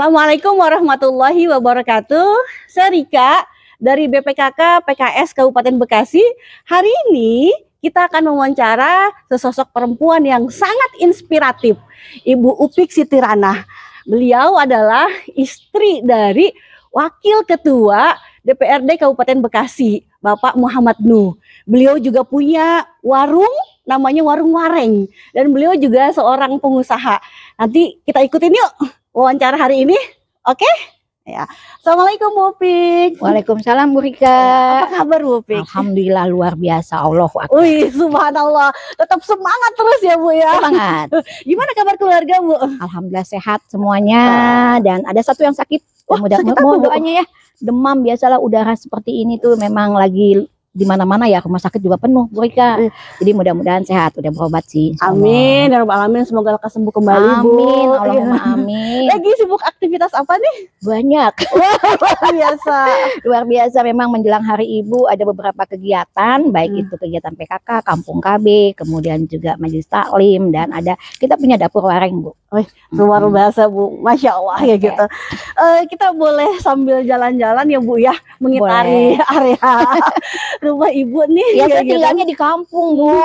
Assalamualaikum warahmatullahi wabarakatuh. Saya Rika dari BPKK PKS Kabupaten Bekasi. Hari ini kita akan mewawancara sesosok perempuan yang sangat inspiratif, Ibu Upik Siti Ranah. Beliau adalah istri dari Wakil Ketua DPRD Kabupaten Bekasi, Bapak Muhammad Nuh. Beliau juga punya warung, namanya Warung Wareng, dan beliau juga seorang pengusaha. Nanti kita ikutin yuk wawancara hari ini, oke? Ya. Assalamualaikum Bu Upik. Waalaikumsalam Bu Rika. Apa kabar Bu Upik? Alhamdulillah luar biasa, Allahu Akbar. Wih, subhanallah. Tetap semangat terus ya Bu ya. Semangat. Gimana kabar keluarga Bu? Alhamdulillah sehat semuanya. Dan ada satu yang sakit. Mudah-mudahan sakit apa, Bu? doanya ya. Demam, biasalah udara seperti ini tuh memang lagi di mana-mana ya, rumah sakit juga penuh Bu Rika. Jadi mudah-mudahan sehat, udah berobat sih. Amin ya rabbal alamin, semoga lekas sembuh kembali Bu. Amin, Allahumma amin. Lagi sibuk aktivitas apa nih? Banyak. Biasa. Luar biasa, memang menjelang Hari Ibu ada beberapa kegiatan, baik itu kegiatan PKK, Kampung KB, kemudian juga Majelis Taklim, dan ada kita punya dapur wareng Bu. Luar biasa Bu, Masya Allah ya gitu. Kita boleh sambil jalan-jalan ya Bu ya, mengitari area rumah Ibu nih. Ya, ya, saya tinggalnya di kampung Bu.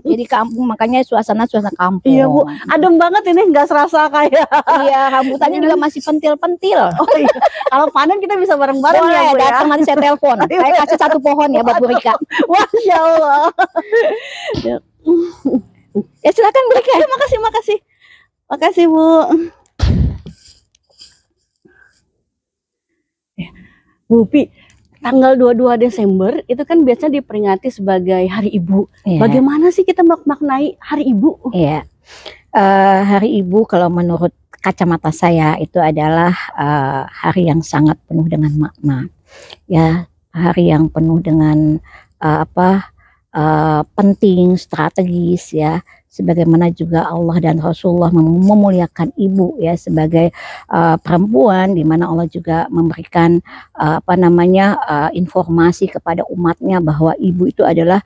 Jadi kampung, makanya suasana kampung. Iya Bu, adem banget ini, nggak serasa kayak. Iya, rambutannya juga masih pentil-pentil. Oh iya, kalau panen kita bisa bareng-bareng ya Boleh, Bu ya. datang nanti saya telepon. Saya kasih satu pohon ya buat Bu Rika. Masya Allah. Ya silakan Bu Rika. Ya, makasih. Makasih Bu. Bu Upi, tanggal 22 Desember itu kan biasanya diperingati sebagai Hari Ibu. Iya. Bagaimana sih kita maknai Hari Ibu? Iya. Hari Ibu kalau menurut kacamata saya itu adalah hari yang sangat penuh dengan makna. Ya, hari yang penuh dengan penting, strategis ya. Sebagaimana juga Allah dan Rasulullah memuliakan ibu ya sebagai perempuan, di mana Allah juga memberikan informasi kepada umatnya bahwa ibu itu adalah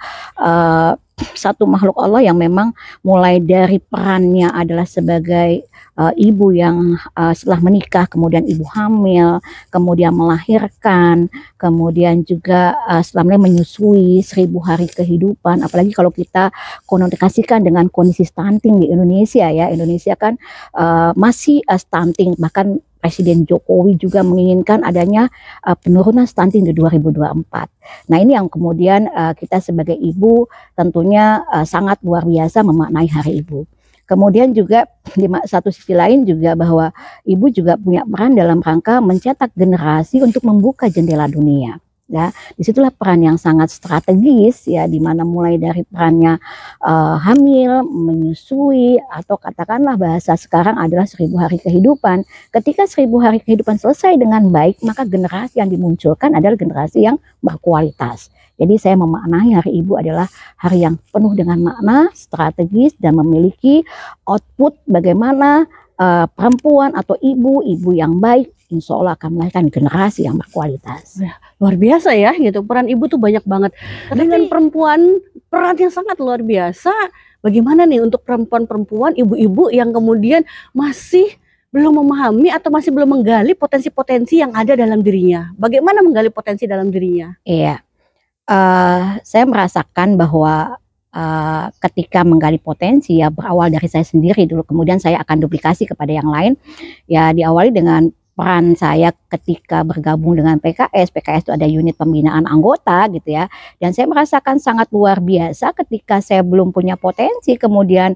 satu makhluk Allah yang memang mulai dari perannya adalah sebagai ibu yang setelah menikah, kemudian ibu hamil, kemudian melahirkan, kemudian juga setelah menyusui 1000 hari kehidupan. Apalagi kalau kita konotasikan dengan kondisi stunting di Indonesia ya, Indonesia kan masih stunting, bahkan Presiden Jokowi juga menginginkan adanya penurunan stunting di 2024. Nah ini yang kemudian kita sebagai ibu tentunya sangat luar biasa memaknai Hari Ibu. Kemudian juga di satu sisi lain juga bahwa ibu juga punya peran dalam rangka mencetak generasi untuk membuka jendela dunia. Ya, disitulah peran yang sangat strategis ya, di mana mulai dari perannya hamil, menyusui, atau katakanlah bahasa sekarang adalah 1000 hari kehidupan. Ketika 1000 hari kehidupan selesai dengan baik, maka generasi yang dimunculkan adalah generasi yang berkualitas. Jadi saya memaknai Hari Ibu adalah hari yang penuh dengan makna, strategis, dan memiliki output bagaimana perempuan atau ibu yang baik insya Allah akan melahirkan generasi yang berkualitas. Luar biasa ya gitu, peran ibu tuh banyak banget. Dengan perempuan, peran yang sangat luar biasa. Bagaimana nih untuk perempuan-perempuan, ibu-ibu yang kemudian masih belum memahami atau masih belum menggali potensi-potensi yang ada dalam dirinya? Bagaimana menggali potensi dalam dirinya? Iya. Saya merasakan bahwa ketika menggali potensi ya berawal dari saya sendiri dulu, kemudian saya akan duplikasi kepada yang lain. Ya diawali dengan peran saya ketika bergabung dengan PKS. PKS itu ada unit pembinaan anggota gitu ya. Dan saya merasakan sangat luar biasa ketika saya belum punya potensi, kemudian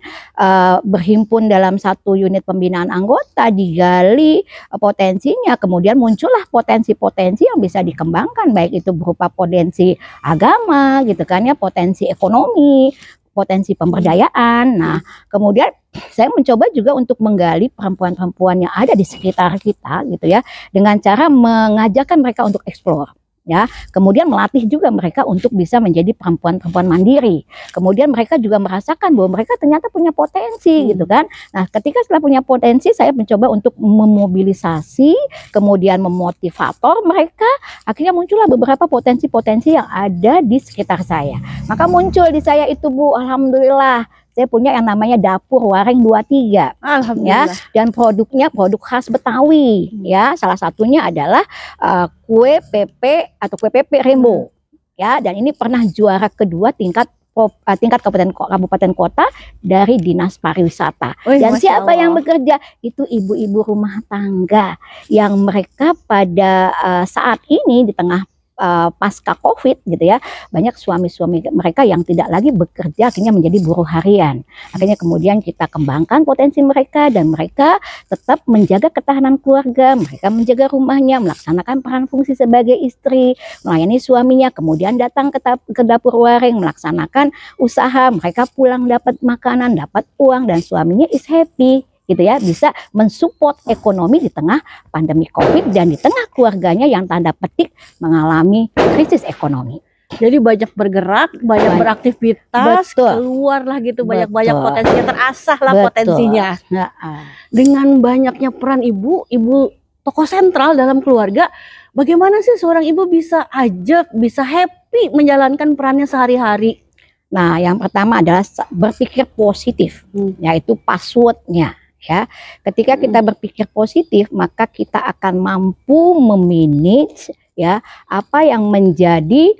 berhimpun dalam satu unit pembinaan anggota, digali potensinya, kemudian muncullah potensi-potensi yang bisa dikembangkan, baik itu berupa potensi agama gitu kan ya, potensi ekonomi, potensi pemberdayaan. Nah, kemudian saya mencoba juga untuk menggali perempuan-perempuan yang ada di sekitar kita gitu ya, dengan cara mengajarkan mereka untuk eksplor. Ya, kemudian melatih juga mereka untuk bisa menjadi perempuan-perempuan mandiri. Kemudian mereka juga merasakan bahwa mereka ternyata punya potensi gitu kan. Nah, ketika setelah punya potensi, saya mencoba untuk memobilisasi, kemudian memotivator mereka. Akhirnya muncullah beberapa potensi-potensi yang ada di sekitar saya. Maka muncul di saya itu Bu, alhamdulillah. saya punya yang namanya Dapur Waring 23. Alhamdulillah. Ya, dan produknya produk khas Betawi ya, salah satunya adalah kue pepe atau kue pepe Rainbow ya, dan ini pernah juara kedua tingkat kabupaten kota dari Dinas Pariwisata. Dan Masya siapa Allah. yang bekerja? Itu ibu-ibu rumah tangga yang mereka pada saat ini di tengah pasca COVID gitu ya, banyak suami-suami mereka yang tidak lagi bekerja, akhirnya menjadi buruh harian. Akhirnya kemudian kita kembangkan potensi mereka dan mereka tetap menjaga ketahanan keluarga, mereka menjaga rumahnya, melaksanakan peran fungsi sebagai istri, melayani suaminya, kemudian datang ke dapur waring, melaksanakan usaha, mereka pulang dapat makanan, dapat uang, dan suaminya is happy gitu ya, bisa mensupport ekonomi di tengah pandemi COVID dan di tengah keluarganya yang tanda petik mengalami krisis ekonomi. Jadi banyak bergerak, banyak beraktivitas, Betul. keluarlah gitu, banyak-banyak Betul. potensinya, terasah lah Betul. potensinya. Nah, Dengan banyaknya peran ibu tokoh sentral dalam keluarga, bagaimana sih seorang ibu bisa ajak, bisa happy menjalankan perannya sehari-hari? Nah, yang pertama adalah berpikir positif, yaitu passwordnya. Ya, ketika kita berpikir positif, maka kita akan mampu memanage ya apa yang menjadi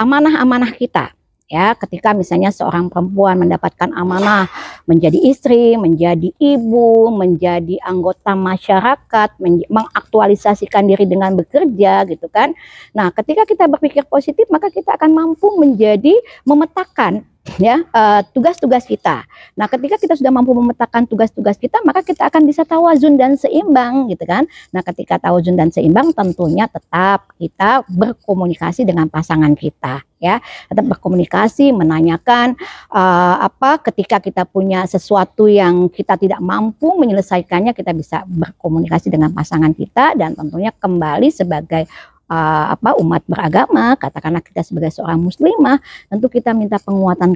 amanah-amanah kita. Ya, ketika misalnya seorang perempuan mendapatkan amanah menjadi istri, menjadi ibu, menjadi anggota masyarakat, mengaktualisasikan diri dengan bekerja gitu kan. Nah, ketika kita berpikir positif, maka kita akan mampu memetakan ya tugas-tugas kita. Nah, ketika kita sudah mampu memetakan tugas-tugas kita, maka kita akan bisa tawazun dan seimbang gitu kan. Nah, ketika tawazun dan seimbang, tentunya tetap kita berkomunikasi dengan pasangan kita ya, tetap berkomunikasi, menanyakan ketika kita punya sesuatu yang kita tidak mampu menyelesaikannya, kita bisa berkomunikasi dengan pasangan kita, dan tentunya kembali sebagai umat beragama, katakanlah kita sebagai seorang muslimah, tentu kita minta penguatan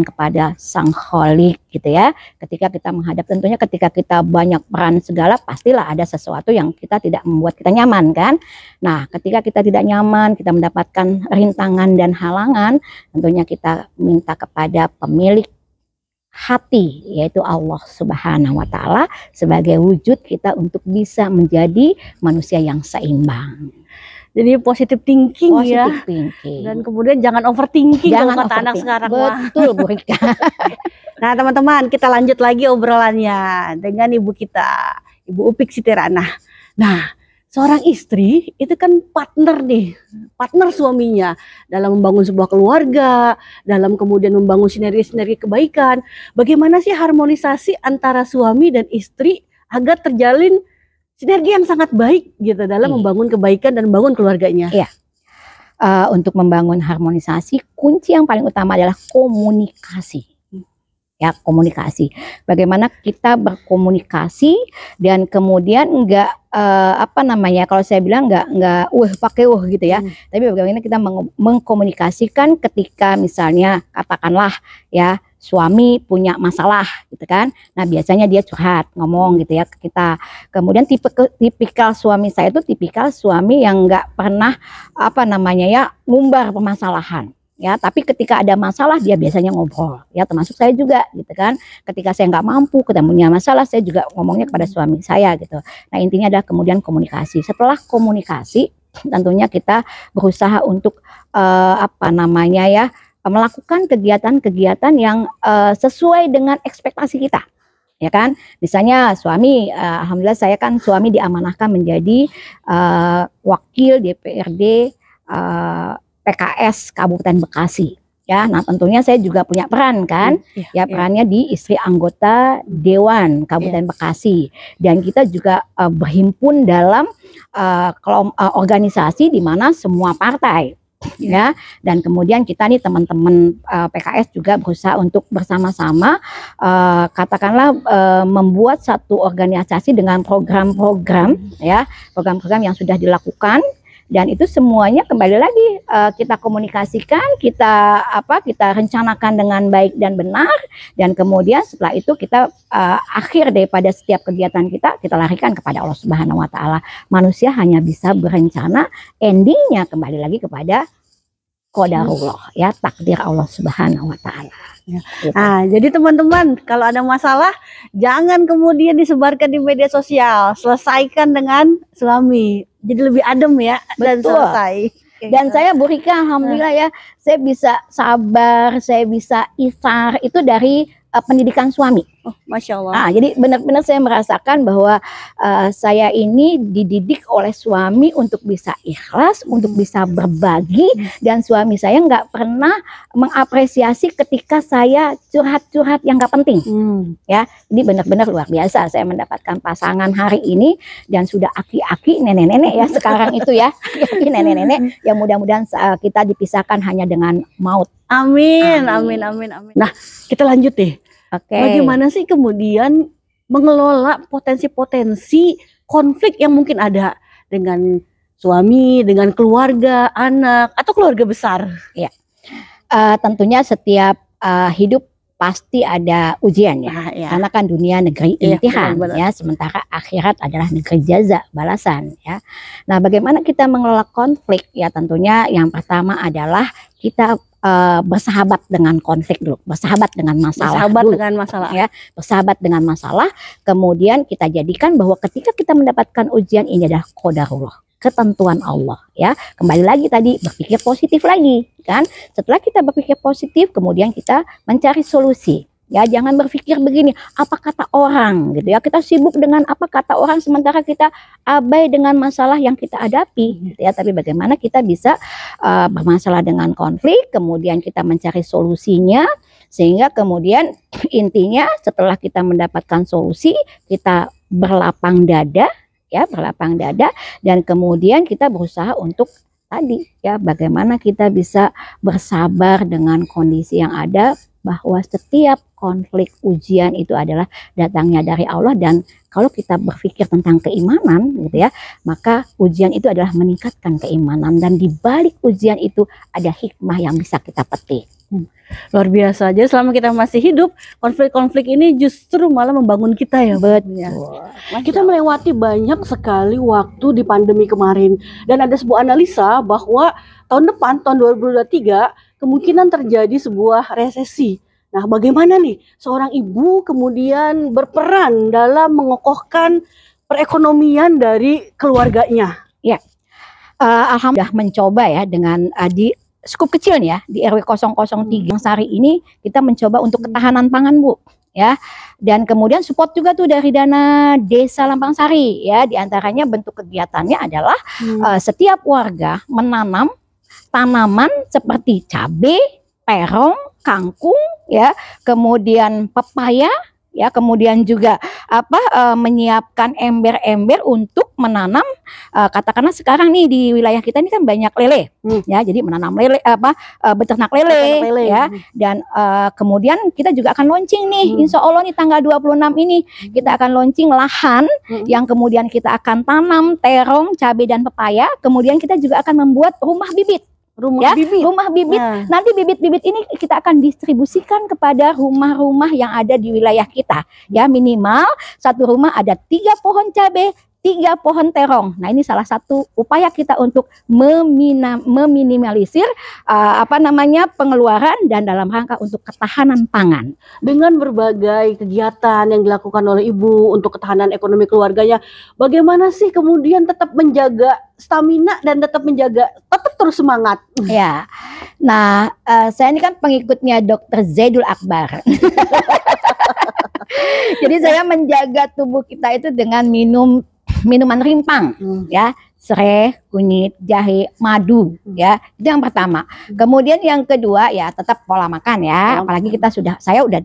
kepada Sang Khalik gitu ya. Ketika kita menghadap, tentunya ketika kita banyak peran segala, pastilah ada sesuatu yang kita tidak membuat kita nyaman kan. Nah, ketika kita tidak nyaman, kita mendapatkan rintangan dan halangan, tentunya kita minta kepada pemilik hati, yaitu Allah Subhanahu wa Ta'ala, sebagai wujud kita untuk bisa menjadi manusia yang seimbang. Jadi positive thinking ya. Thinking. Dan kemudian jangan overthinking kalau kata anak sekarang. Betul, Bu Rika. Nah, teman-teman, kita lanjut lagi obrolannya dengan ibu kita, Ibu Upik Siti Ranah. Nah, seorang istri itu kan partner suaminya dalam membangun sebuah keluarga, dalam kemudian membangun sinergi-sinergi kebaikan. Bagaimana sih harmonisasi antara suami dan istri agar terjalin sinergi yang sangat baik gitu dalam membangun kebaikan dan membangun keluarganya? Iya. Untuk membangun harmonisasi, kunci yang paling utama adalah komunikasi. Ya, komunikasi. Bagaimana kita berkomunikasi dan kemudian kalau saya bilang enggak pakai gitu ya. Tapi bagaimana kita mengkomunikasikan ketika misalnya katakanlah ya suami punya masalah gitu kan. Nah, biasanya dia curhat, ngomong gitu ya ke kita. Kemudian tipikal suami saya itu tipikal suami yang enggak pernah ngumbar permasalahan. Ya, tapi ketika ada masalah dia biasanya ngobrol, ya, termasuk saya juga gitu kan. Ketika saya nggak mampu, ketemunya masalah, saya juga ngomongnya kepada suami saya gitu. Nah, intinya adalah kemudian komunikasi. Setelah komunikasi, tentunya kita berusaha untuk melakukan kegiatan-kegiatan yang sesuai dengan ekspektasi kita. Ya kan, misalnya suami, alhamdulillah saya kan suami diamanahkan menjadi wakil DPRD PKS Kabupaten Bekasi. Ya, nah tentunya saya juga punya peran kan, perannya di istri anggota Dewan Kabupaten Bekasi, dan kita juga berhimpun dalam organisasi di mana semua partai. Ya, dan kemudian kita nih teman-teman PKS juga berusaha untuk bersama-sama membuat satu organisasi dengan program-program yang sudah dilakukan. Dan itu semuanya kembali lagi kita komunikasikan, kita rencanakan dengan baik dan benar, dan kemudian setelah itu kita akhir daripada setiap kegiatan kita larikan kepada Allah Subhanahu wa Ta'ala. Manusia hanya bisa berencana, endingnya kembali lagi kepada qadarullah, ya takdir Allah Subhanahu wa taala. Ya. Gitu. Nah, jadi teman-teman, kalau ada masalah jangan kemudian disebarkan di media sosial, selesaikan dengan suami. Jadi lebih adem ya dan Betul. selesai. Dan saya Bu Rika, alhamdulillah ya, saya bisa sabar, saya bisa isar itu dari pendidikan suami. Oh, Masya Allah. Nah, jadi benar-benar saya merasakan bahwa saya ini dididik oleh suami untuk bisa ikhlas, untuk bisa berbagi, dan suami saya nggak pernah mengapresiasi ketika saya curhat-curhat yang nggak penting. Ya, jadi benar-benar luar biasa saya mendapatkan pasangan hari ini, dan sudah aki-aki nenek-nenek ya sekarang itu ya, aki-aki nenek-nenek yang mudah-mudahan kita dipisahkan hanya dengan maut. Amin, amin, amin, amin. Nah, kita lanjut deh. Oke. Bagaimana sih kemudian mengelola potensi-potensi konflik yang mungkin ada dengan suami, dengan keluarga, anak, atau keluarga besar? Ya, tentunya setiap hidup pasti ada ujian ya. Nah, ya. Karena kan dunia negeri Iya, imtihan benar-benar. ya, sementara akhirat adalah negeri jaza, balasan ya. Nah, bagaimana kita mengelola konflik ya, tentunya yang pertama adalah kita bersahabat dengan konflik dulu, bersahabat dengan masalah Bersahabat dulu. dengan masalah. Ya, bersahabat dengan masalah, kemudian kita jadikan bahwa ketika kita mendapatkan ujian ini adalah qadarullah, ketentuan Allah ya. Kembali lagi tadi berpikir positif lagi kan. Setelah kita berpikir positif, kemudian kita mencari solusi. Ya, jangan berpikir begini, apa kata orang gitu ya. Kita sibuk dengan apa kata orang sementara kita abai dengan masalah yang kita hadapi gitu ya. Tapi bagaimana kita bisa bermasalah dengan konflik, kemudian kita mencari solusinya, sehingga kemudian intinya setelah kita mendapatkan solusi, kita berlapang dada ya, berlapang dada, dan kemudian kita berusaha untuk tadi ya, bagaimana kita bisa bersabar dengan kondisi yang ada, bahwa setiap konflik ujian itu adalah datangnya dari Allah, dan kalau kita berpikir tentang keimanan gitu ya, maka ujian itu adalah meningkatkan keimanan, dan di balik ujian itu ada hikmah yang bisa kita petik. Luar biasa. Jadi selama kita masih hidup, konflik-konflik ini justru malah membangun kita ya. Betul. Kita melewati banyak sekali waktu di pandemi kemarin, dan ada sebuah analisa bahwa tahun depan, tahun 2023, kemungkinan terjadi sebuah resesi. Nah, bagaimana nih seorang ibu kemudian berperan dalam mengokohkan perekonomian dari keluarganya? Ya, alhamdulillah mencoba ya dengan di skup kecil nih ya, di RW 003 Sari ini kita mencoba untuk ketahanan pangan Bu ya. Dan kemudian support juga tuh dari dana Desa Lampang Sari ya. Di antaranya bentuk kegiatannya adalah setiap warga menanam tanaman seperti cabai, terong, kangkung ya, kemudian pepaya ya, kemudian juga menyiapkan ember-ember untuk menanam, katakanlah sekarang nih di wilayah kita ini kan banyak lele ya, jadi menanam lele, beternak lele ya. Dan kemudian kita juga akan launching nih, insya Allah nih tanggal 26 ini kita akan launching lahan yang kemudian kita akan tanam terong, cabai, dan pepaya. Kemudian kita juga akan membuat rumah bibit. Rumah bibit. Nah. Nanti bibit-bibit ini kita akan distribusikan kepada rumah-rumah yang ada di wilayah kita. Ya, minimal satu rumah ada 3 pohon cabai, 3 pohon terong. Nah, ini salah satu upaya kita untuk meminimalisir pengeluaran dan dalam rangka untuk ketahanan pangan. Dengan berbagai kegiatan yang dilakukan oleh ibu untuk ketahanan ekonomi keluarganya, bagaimana sih kemudian tetap menjaga stamina dan tetap terus semangat? Ya, nah saya ini kan pengikutnya Dr. Zaidul Akbar. Jadi saya menjaga tubuh kita itu dengan minuman rimpang ya, serai, kunyit, jahe, madu ya. Itu yang pertama. Kemudian yang kedua ya tetap pola makan ya. Apalagi saya udah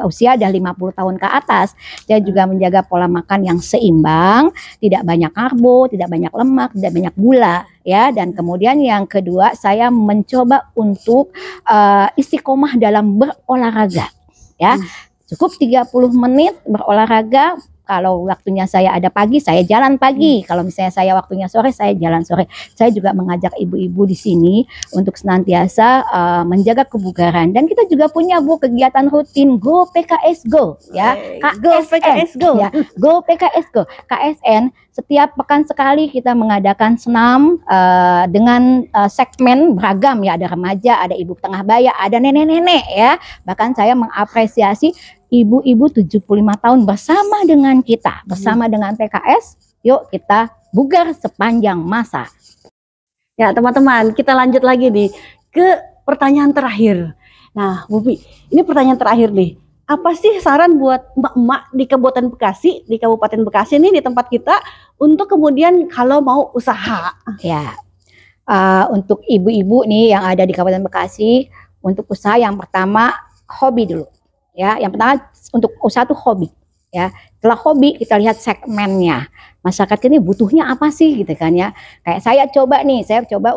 usia 50 tahun ke atas. Saya juga menjaga pola makan yang seimbang, tidak banyak karbo, tidak banyak lemak, tidak banyak gula ya. Dan kemudian yang kedua, saya mencoba untuk istiqomah dalam berolahraga ya. Cukup 30 menit berolahraga. Kalau waktunya saya ada pagi, saya jalan pagi. Kalau misalnya saya waktunya sore, saya jalan sore. Saya juga mengajak ibu-ibu di sini untuk senantiasa menjaga kebugaran. Dan kita juga punya Bu kegiatan rutin Go PKS Go ya. Go PKS Go. Ya, Go PKS Go. KSN setiap pekan sekali kita mengadakan senam dengan segmen beragam ya, ada remaja, ada ibu tengah baya, ada nenek-nenek ya. Bahkan saya mengapresiasi ibu-ibu 75 tahun bersama dengan kita, bersama dengan PKS. Yuk kita bugar sepanjang masa. Ya teman-teman, kita lanjut lagi nih ke pertanyaan terakhir. Nah Bu Upi, ini pertanyaan terakhir nih. Apa sih saran buat emak-emak di Kabupaten Bekasi nih, di tempat kita, untuk kemudian kalau mau usaha? Ya, untuk ibu-ibu nih yang ada di Kabupaten Bekasi, untuk usaha yang pertama hobi dulu. Ya, yang pertama untuk usaha tuh hobi. Ya, setelah hobi kita lihat segmennya. Masyarakat ini butuhnya apa sih gitu kan ya. Kayak saya coba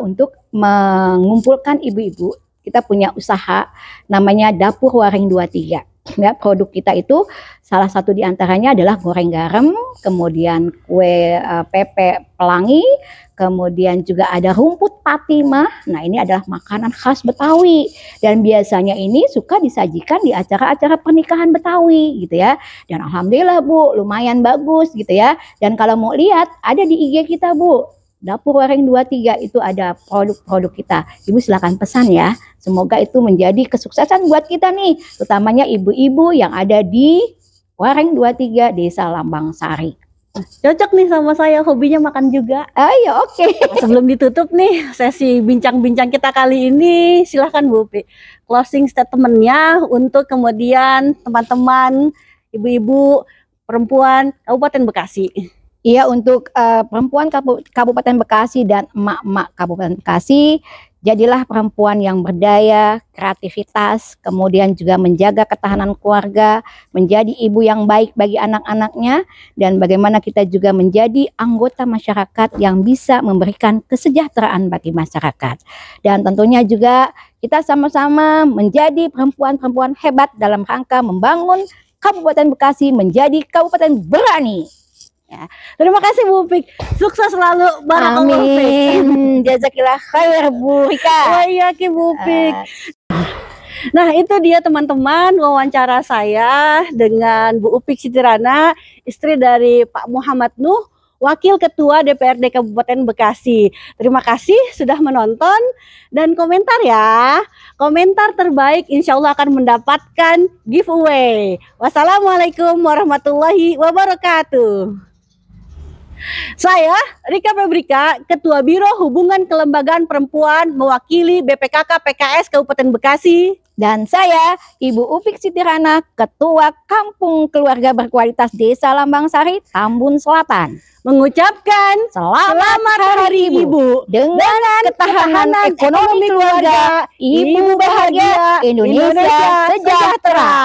untuk mengumpulkan ibu-ibu. Kita punya usaha namanya Dapur Waring 23. Ya, produk kita itu salah satu diantaranya adalah goreng garam, kemudian kue pepek pelangi, kemudian juga ada rumput patimah. Nah ini adalah makanan khas Betawi dan biasanya ini suka disajikan di acara-acara pernikahan Betawi gitu ya. Dan alhamdulillah Bu, lumayan bagus gitu ya. Dan kalau mau lihat ada di IG kita Bu, Dapur Waring 23 itu ada produk-produk kita. Ibu silakan pesan ya. Semoga itu menjadi kesuksesan buat kita nih, utamanya ibu-ibu yang ada di Waring 23 Desa Lambang Sari. Cocok nih sama saya, hobinya makan juga. Ayo, oke. Nah, sebelum ditutup nih sesi bincang-bincang kita kali ini, silahkan Bu Upi closing statementnya untuk kemudian teman-teman ibu-ibu perempuan Kabupaten Bekasi. Iya, untuk perempuan Kabupaten Bekasi dan emak-emak Kabupaten Bekasi, jadilah perempuan yang berdaya, kreativitas, kemudian juga menjaga ketahanan keluarga, menjadi ibu yang baik bagi anak-anaknya, dan bagaimana kita juga menjadi anggota masyarakat yang bisa memberikan kesejahteraan bagi masyarakat. Dan tentunya juga kita sama-sama menjadi perempuan-perempuan hebat dalam rangka membangun Kabupaten Bekasi menjadi kabupaten berani. Ya. Terima kasih Bu Upik, sukses selalu. Amin. Jazakillah khair Bu Rika. Wah iya ki Bu Upik. Nah itu dia teman-teman wawancara saya dengan Bu Upik Sitirana, istri dari Pak Muhammad Nuh, Wakil Ketua DPRD Kabupaten Bekasi. Terima kasih sudah menonton dan komentar ya. Komentar terbaik insya Allah akan mendapatkan giveaway. Wassalamualaikum warahmatullahi wabarakatuh. Saya Rika Febrika, Ketua Biro Hubungan Kelembagaan Perempuan mewakili BPKK PKS Kabupaten Bekasi. Dan saya Ibu Upik Sitirana, Ketua Kampung Keluarga Berkualitas Desa Lambang Sari, Tambun Selatan, mengucapkan selamat Hari Ibu dengan ketahanan ekonomi keluarga, ibu bahagia, Indonesia sejahtera.